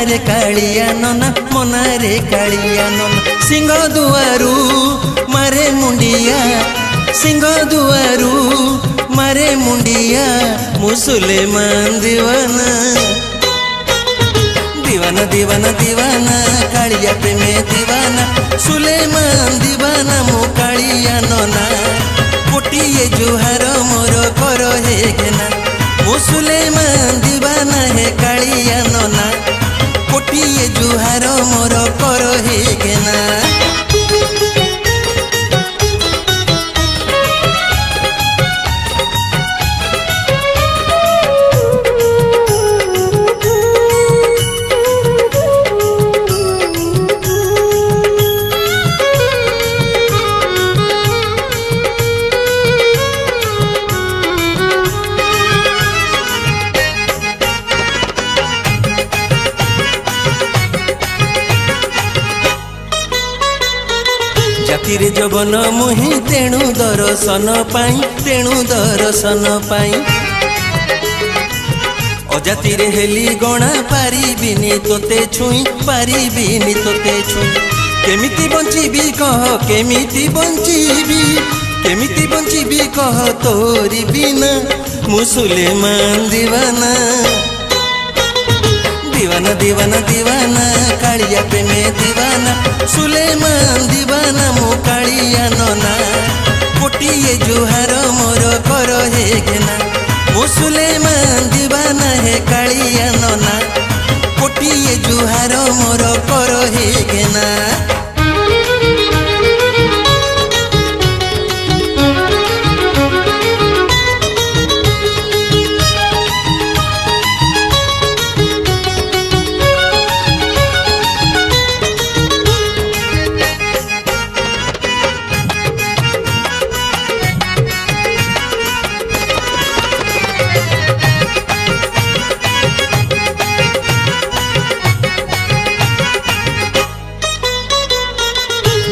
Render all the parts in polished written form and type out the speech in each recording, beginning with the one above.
रे कालिया नना मना रे कालिया नना सिंह दुआरू मारे मुंडिया सिंह दुआरू मारे मुंडिया मुसलमान दीवाना दीवाना दीवाना दीवाना कालिया पे मैं दीवाना सुलेमान दीवाना मो कालिया नना कोटिए जुहार मोर कर हे गेना मो सुलेमान दीवाना है कालिया नना कोटिए जुहार मोर कर हे गेना जातिरे जबन मुहि तेणु दर्शन पाई अजातिरे हेली गणा पारिबिनी तोते छुई पारिबिनी तोते छुई केमिति बंचीबी कह केमिति बंचीबी कह तोरी बिना मुसलमान दीवाना दीवाना दीवाना दीवाना कालिया पे मैं दीवाना सुलेमान दीवाना मो कालिया नना कोटिए जुहार मोर कर हे गेना मो सुलेमान दीवाना है कालिया नना कोटिए जुहार मोर कर हे गेना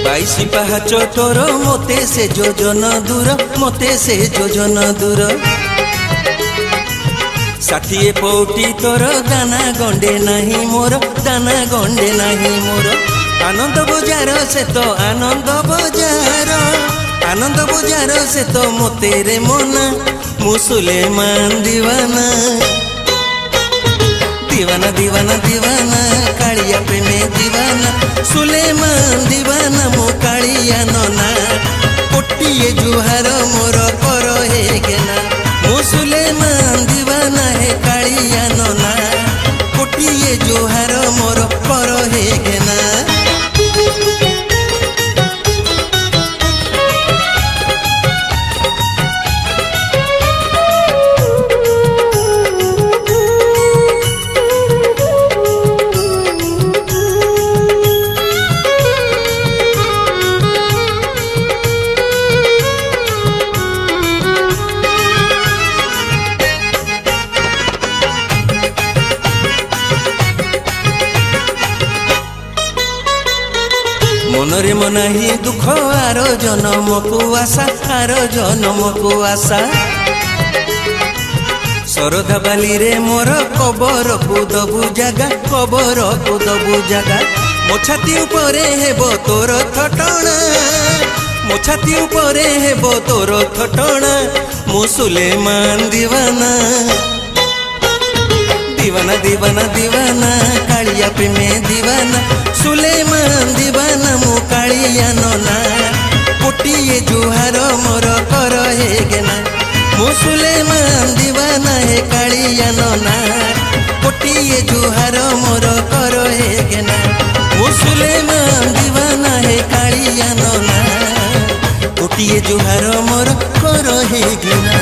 बाईसी पाहाच तोर मोते से जोजन दूर 60 पौटी तोर दाना गंडे नहीं मोर आनंद बजार से तो आनंद बजार से तो मोते रे मोना मुसलमान दीवाना दीवाना दीवाना दीवाना कालिया पे मैं दीवाना सुलेमान दीवाना मो कालिया नना कोटिए जुहार मोर कर हे गेना मो सुलेमान दीवाना है कालिया नना कोटिए जुहार मोर कर हे गेना मनरे मनाही दुख आर जन्म को आशा सरधा बाली रे मोर कबर को दबु जागा मो छाती उपरे हेबो तोर थटणा मो छाती उपरे हेबो तोर थटणा मुसलमान दीवाना दीवाना दीवाना दीवाना कालिया पे मैं दीवाना सुलेमान दीवाना मो कालिया नना कोटिए जुहार मोर कर हे गेना मो सुलेमान दीवाना है कालिया नना कोटिए जुहार मोर कर हे गेना मो सुलेमान दीवाना है कालिया नना कोटिए जुहार मोर कर हे गेना।